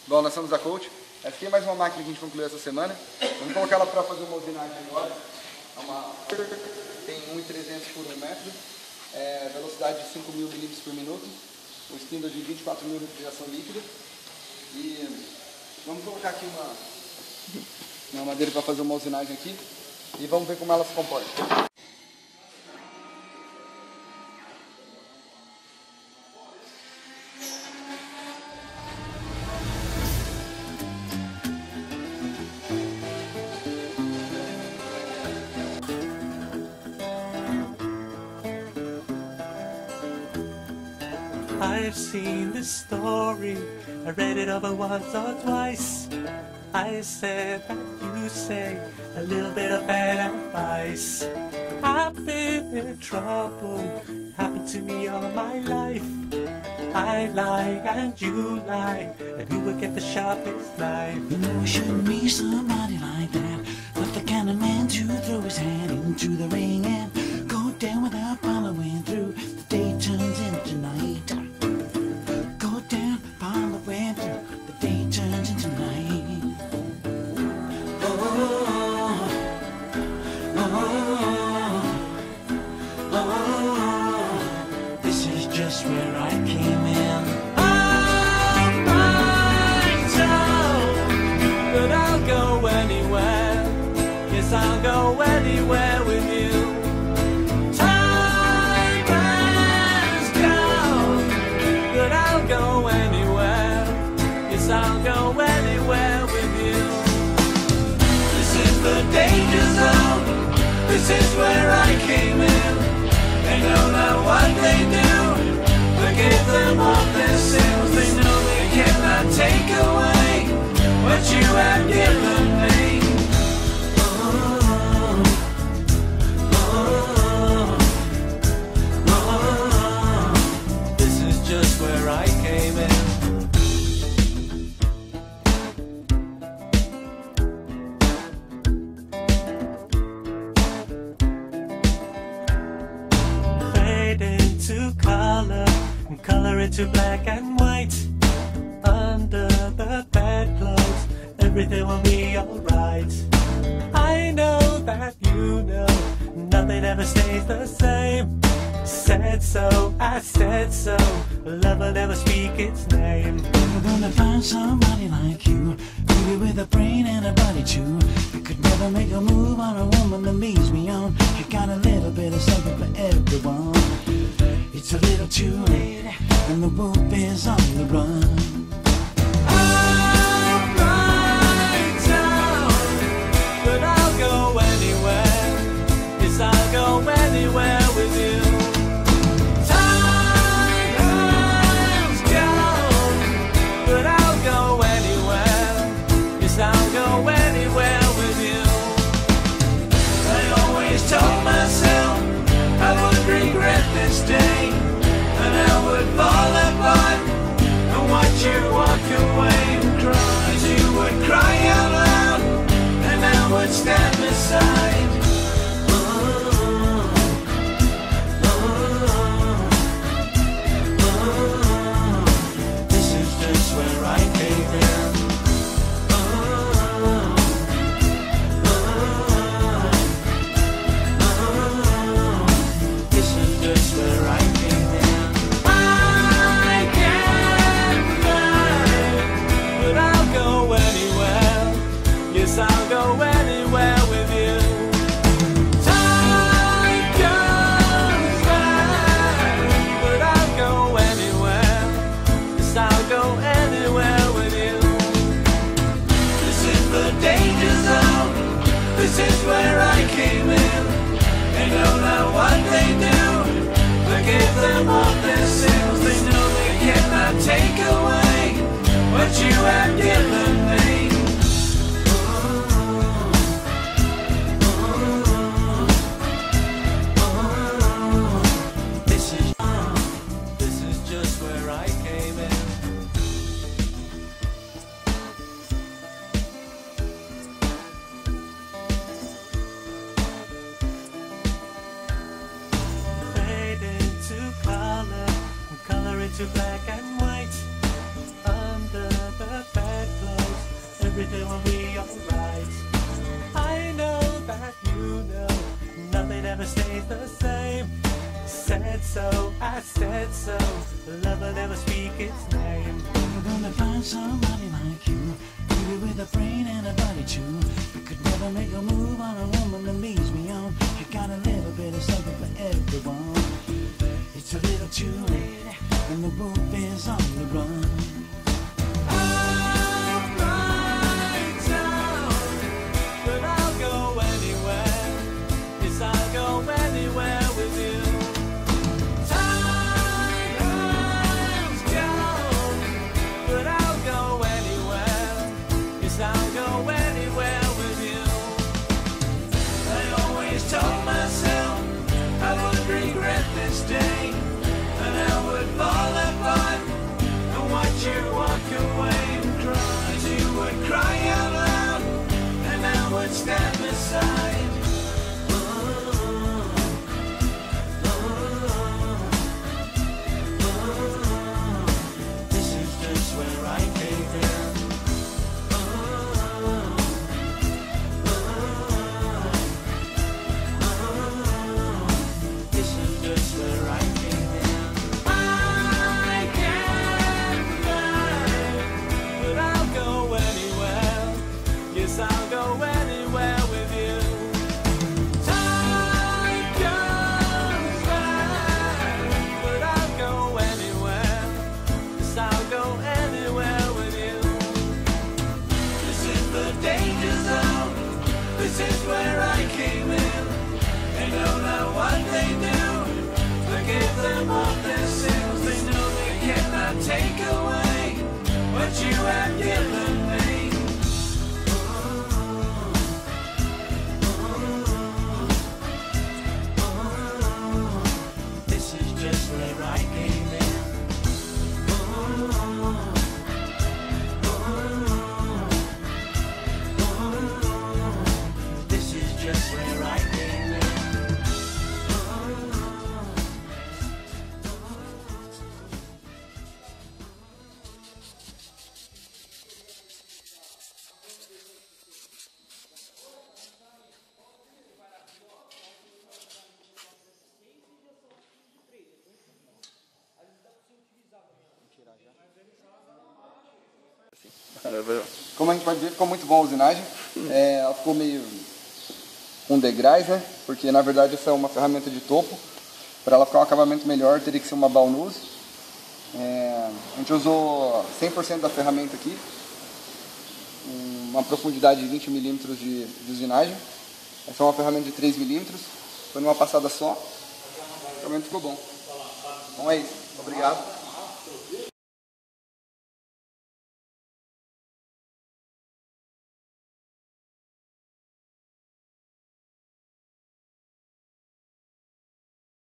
Bom, nós somos a Coach. Essa aqui é mais uma máquina que a gente concluiu essa semana. Vamos colocar ela para fazer uma usinagem agora. Tem 1.300 por 1 metro, velocidade de 5.000 milímetros por minuto, o spindle de 24.000 refrigeração líquida. E vamos colocar aqui uma madeira para fazer uma usinagem aqui e vamos ver como ela se comporta. I've seen this story, I read it over once or twice. I said that you say a little bit of bad advice. I've been in trouble, happened to me all my life. I lie and you lie, and who will get the sharpest knife? You know it shouldn't be somebody like that, not the kind of man to throw his hand into the ring and go down without following through. The day turns into night. Go down, follow through. The day turns into night. Oh, oh, oh, oh. This is just where I came in. I'm right down, but I'll go anywhere. Yes, I'll go anywhere with you. Time has gone, but I'll go anywhere. Yes, I'll go anywhere with you. This is the danger zone. This is where I came in. They know not what they do. Forgive them of their sins. They know they cannot take away what you have given me. Oh, oh, oh, oh. This is just where I came in. Fade into color and color into black and white. Under the bedclothes, everything will be alright. I know that you know nothing ever stays the same. Said so, I said so. Love will never speak its name. Never gonna find somebody like you, baby, with a brain and a body too. You could never make a move on a woman that leads me on. You got a little bit of something for everyone. It's a little too late, and the wolf is on the run. I'm right down, but I'll go anywhere. Yes, I'll go anywhere with you. Time has gone, but I'll go anywhere. Yes, I'll go anywhere with you. I always told myself I would regret this day, and I would fall apart and watch you walk away and cry. You would cry out loud, and I would stand beside. Oh, oh, oh. This is just where I came in. Oh, oh, This is just where I came in. I can't lie, but I'll go anywhere. Yes, I'll go anywhere with you. Time goes by, but I'll go anywhere. Yes, I'll go anywhere with you. This is the danger zone. This is where I came in. They know not what they do. Forgive them of their sins. They know they cannot take away what you have given me. This is just where I came in. Fade into color and color into black and white. its name. You're gonna find somebody like you, baby, with a brain and a body too. You could never make a move on a woman that leads me on. You got a little bit of something for everyone. It's a little too late, and the wolf is on the run. I'll ride down, but I'll go anywhere. Yes, I'll go anywhere with you. Time runs down, but I'll go anywhere. Yes, I'll go anywhere with you. I always told myself I would regret this day, and I would fall apart and watch you walk away and cry. You would cry out loud, and I would stand beside. This is just where I came in. This is just where I came in. I can't fly, but I'll go anywhere. Yes, I'll go anywhere with you. Time goes by, but I'll go anywhere. Yes, I'll go anywhere with you. This is the danger zone. This is where I came in. They don't know what they do. Forgive them of their sins. They know they cannot take away what you have given me. This is just where I came in. This is just where I came in. Como a gente pode ver, ficou muito bom a usinagem. Ela ficou meio com degraus, né? Porque na verdade essa é uma ferramenta de topo. Para ela ficar um acabamento melhor, teria que ser uma Balnuz. A gente usou 100% da ferramenta aqui, uma profundidade de 20 milímetros de usinagem. Essa é uma ferramenta de 3 milímetros. Foi numa passada só. O acabamento ficou bom. Então é isso. Obrigado.